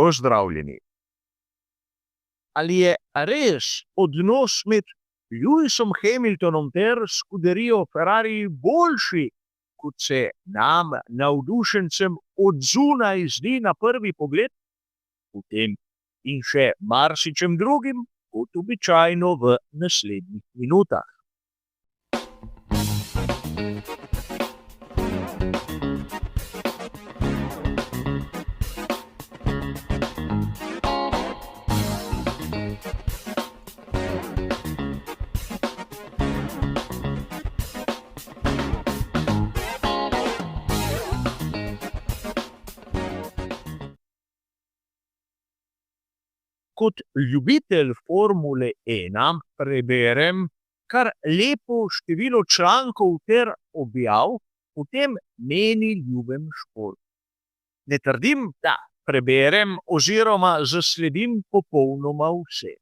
Pozdravljeni. Ali je res odnos med Lewisom Hamiltonom ter skuderijo Ferrari boljši, kot se nam, navdušencem, od zunaj zdi na prvi pogled? O tem in še marsičem drugim, kot običajno v naslednjih minutah. Kot ljubitelj Formule 1 preberem kar lepo število člankov ter objav o tem meni ljubem športu. Ne trdim, da preberem oziroma zasledim popolnoma vse.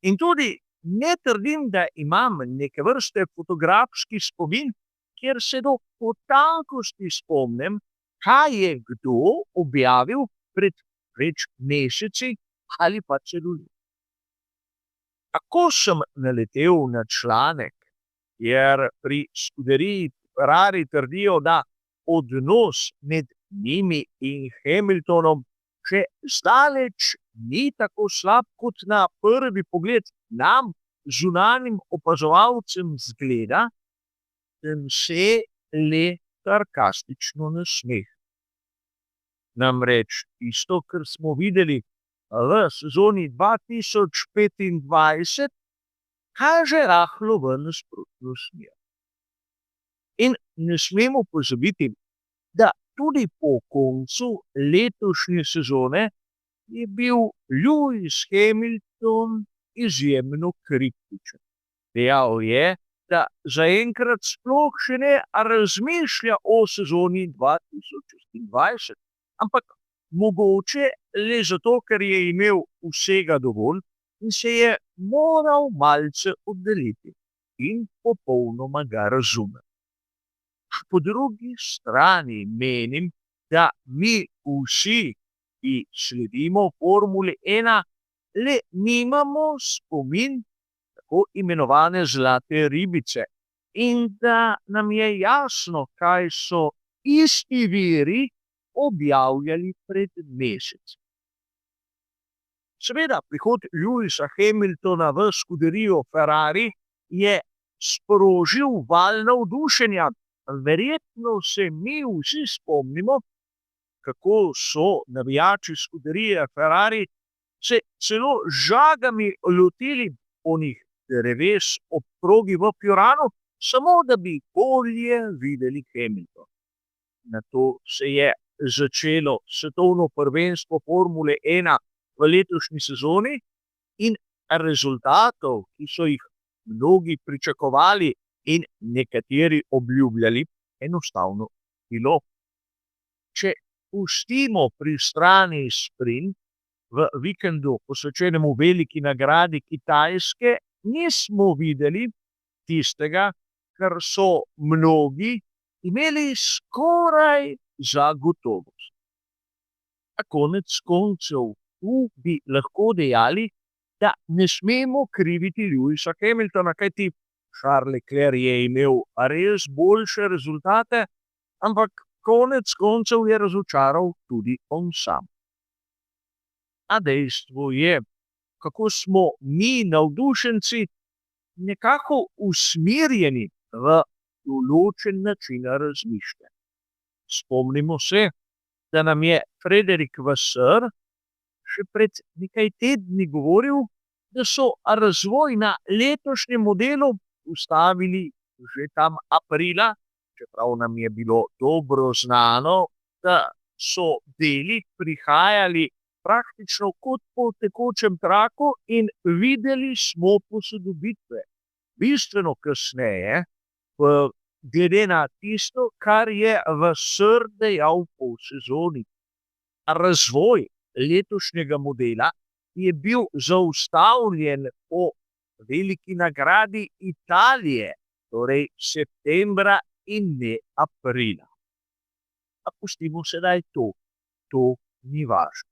In tudi ne trdim, da imam neke vrste fotografski spomin, kjer se do potankosti spomnim, kaj je kdo objavil pred več meseci ali pa celo leti. Tako sem naletel na članek, kjer pri skuderiji Ferrari trdijo, da odnos med njimi in Hamiltonom še zdaleč ni tako slab, kot na prvi pogled nam, zunanjim opazovalcem, zgleda, sem se le sarkastično nasmehnil. Namreč tisto, kar smo videli v sezoni 2025, kaže rahlo v nasprotno smer. In ne smemo pozabiti, da tudi po koncu letošnje sezone je bil Lewis Hamilton izjemno kritičen. Dejal je, da zaenkrat sploh še ne razmišlja o sezoni 2026, ampak mogoče le zato, ker je imel vsega dovolj in se je moral malce oddaljiti, in popolnoma ga razumem. Po drugi strani menim, da mi vsi, ki sledimo Formuli 1, le nimamo spomin tako imenovane zlate ribice in da nam je jasno, kaj so isti viri objavljali pred mesecem. Seveda, prihod Lewisa Hamiltona v skuderijo Ferrari je sprožil val navdušenja. Verjetno se mi vsi spomnimo, kako so navijači skuderije Ferrari se celo žagami lotili onih dreves ob progi v Piranu, samo da bi bolje videli Hamiltona. Nato se je začelo svetovno prvenstvo Formule 1 v letošnji sezoni in rezultatov, ki so jih mnogi pričakovali in nekateri obljubljali, enostavno bilo. Če pustimo pri strani sprint v vikendu, posvečenemu veliki nagradi Kitajske, nismo videli tistega, kar so mnogi imeli skoraj za gotovost. A konec koncev tu bi lahko dejali, da ne smemo kriviti Lewisa Hamiltona, kajti Charles Leclerc je imel res boljše rezultate, ampak konec koncev je razočaral tudi on sam. A dejstvo je, kako smo mi navdušenci nekako usmerjeni v določen način razmišljanja. Spomnimo se, da nam je Frederic Vasseur še pred nekaj tedni govoril, da so razvoj na letošnjem modelu ustavili že tam aprila, čeprav nam je bilo dobro znano, da so deli prihajali praktično kot po tekočem traku in videli smo posodobitve. Bistveno kasneje, glede na tisto, kar je Vasseur dejal po sezoni. Razvoj letošnjega modela je bil zaustavljen po veliki nagradi Italije, torej septembra in ne aprila. A pustimo sedaj to ni važno.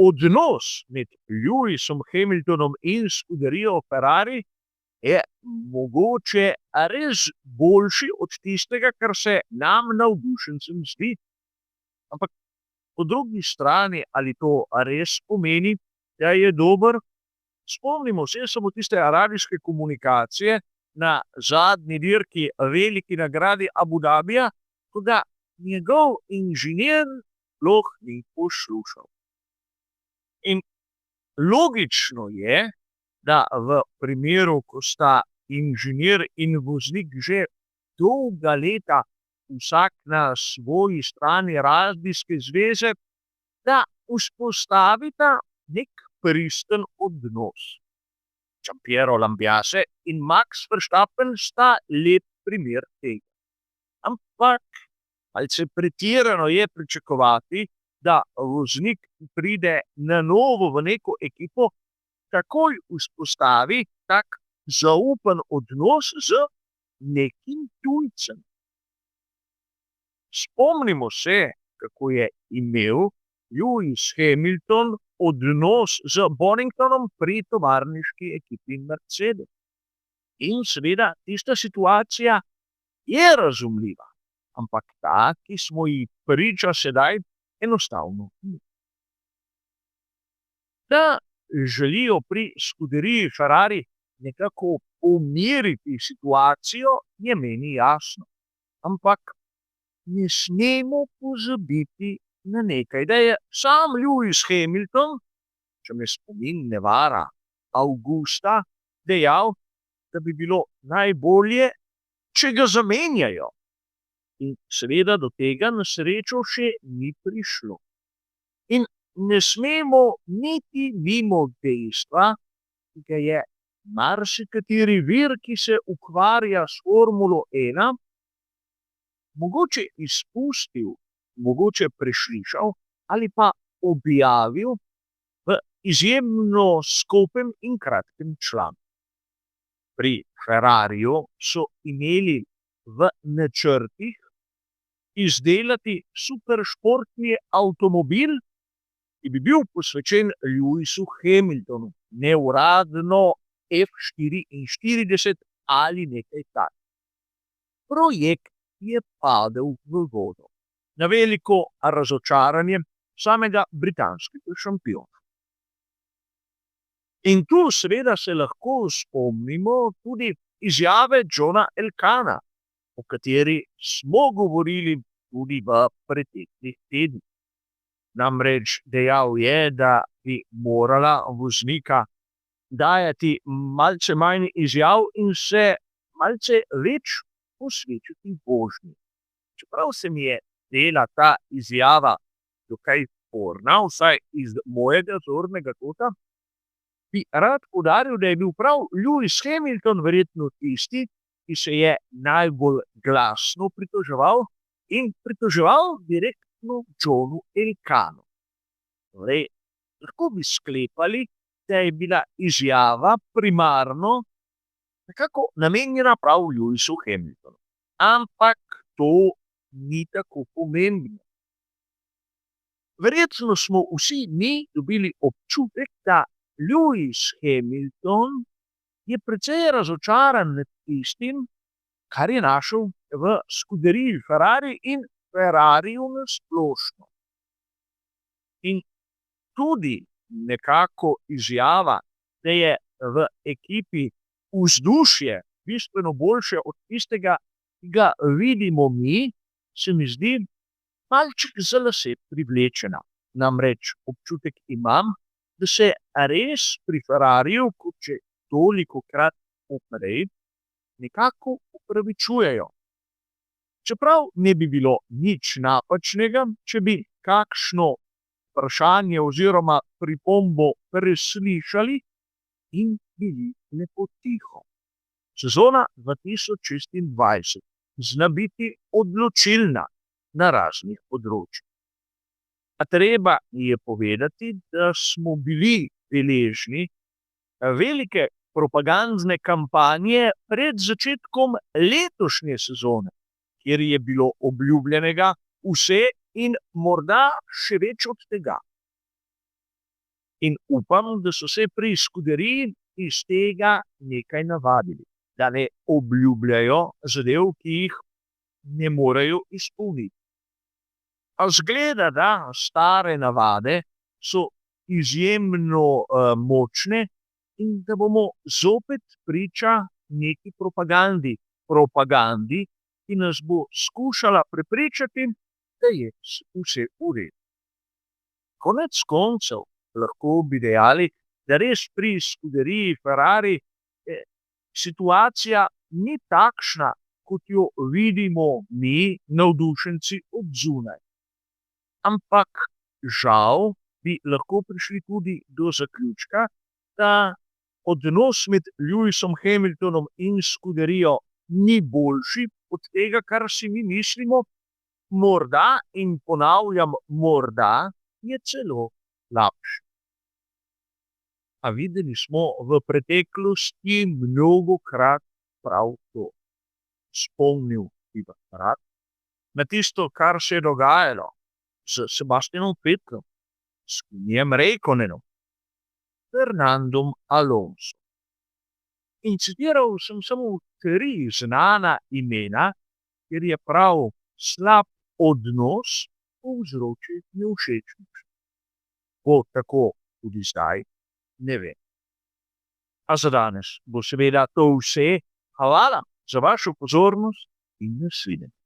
odnos med Lewisom Hamiltonom in skuderijo Ferrari je mogoče res boljši od tistega, kar se nam navdušencem zdi. Ampak po drugi strani, ali to res pomeni, da je dober? Spomnimo se samo tiste radijske komunikacije na zadnji dirki veliki nagradi Abu Dabija, ko ga njegov inženir sploh ni poslušal. In logično je, da v primeru, ko sta inženir in voznik že dolga leta vsak na svoji strani radijske zveze, da vzpostavita nek pristen odnos. Giampiero Lambiase in Max Verstappen sta lep primer tega. Ampak malce pretirano je pričakovati, da voznik pride na novo v neko ekipo, takoj vzpostavi tak zaupen odnos z nekim tujcem. Spomnimo se, kako je imel Lewis Hamilton odnos z Boningtonom pri tovarniški ekipi Mercedes. In seveda tista situacija je razumljiva, ampak ta, ki smo ji priča sedaj, enostavno ni. Da želijo pri skuderiji Ferrari nekako umiriti situacijo, je meni jasno. Ampak ne smemo pozabiti na nekaj, da je sam Lewis Hamilton, če me spomin ne vara, avgusta dejal, da bi bilo najbolje, če ga zamenjajo. In seveda do tega na srečo še ni prišlo. In ne smemo niti mimo dejstva, ki ga je marsikateri vir, ki se ukvarja s Formulo 1, mogoče izpustil, mogoče preslišal ali pa objavil v izjemno skopem in kratkem članku. Pri Ferrariju so imeli v načrtih izdelati superšportni avtomobil, ki bi bil posvečen Lewisu Hamiltonu, neuradno F44 ali nekaj takega. Projekt je padel v vodo, na veliko razočaranje samega britanskega šampiona. In tu seveda se lahko spomnimo tudi izjave Johna Elkana, o kateri smo govorili tudi v preteklih tednih. Namreč dejal je, da bi morala voznika dajati malce manj izjav in se malce več posvečati vožnji. Čeprav se mi je zdela ta izjava dokaj sporna, vsaj iz mojega zornega kota, bi rad poudaril, da je bil prav Lewis Hamilton verjetno tisti, ki se je najbolj glasno pritoževal in pritoževal direktno Johnu Elkanu. Torej, lahko bi sklepali, da je bila izjava primarno nekako namenjena prav Lewisu Hamiltonu. Ampak to ni tako pomembno. Verjetno smo vsi mi dobili občutek, da Lewis Hamilton je precej razočaran nad tistim, kar je našel v skuderiji Ferrari in Ferrariju na splošno. In tudi nekako izjava, da je v ekipi vzdušje bistveno boljše od tistega, ki ga vidimo mi, se mi zdi malček za lase privlečena. Namreč občutek imam, da se res pri Ferrariju, kot že tolikokrat poprej, nekako upravičujejo. Čeprav ne bi bilo nič napačnega, če bi kakšno vprašanje oziroma pripombo preslišali in bili lepo tiho. Sezona 2026 zna biti odločilna na raznih področjih. A treba je povedati, da smo bili deležni velike propagandne kampanje pred začetkom letošnje sezone, kjer je bilo obljubljenega vse in morda še več od tega. In upam, da so se pri Scuderii iz tega nekaj navadili, da ne obljubljajo zadev, ki jih ne morejo izpolniti. A izgleda, da stare navade so izjemno močne in da bomo zopet priča neki propagandi, ki nas bo skušala prepričati, da je vse v redu. Konec koncev lahko bi dejali, da res pri Scuderii Ferrari situacija ni takšna, kot jo vidimo mi, navdušenci od zunaj. Ampak žal bi lahko prišli tudi do zaključka, da odnos med Lewisom Hamiltonom in Scuderijo ni boljši od tega, kar si mi mislimo, morda, in ponavljam, morda je celo slabši. A videli smo v preteklosti mnogokrat prav to. Spomnil bi vas rad na tisto, kar se je dogajalo s Sebastianom Vettelom, s Kimijem Räikkönenom, Fernandom Alonsom. In citiral sem samo 3 znana imena, ker je prav slab odnos povzročil nevšečnost. Bo tako tudi zdaj, ne vem. A za danes bo seveda to vse. Hvala za vašo pozornost in nasvidenje.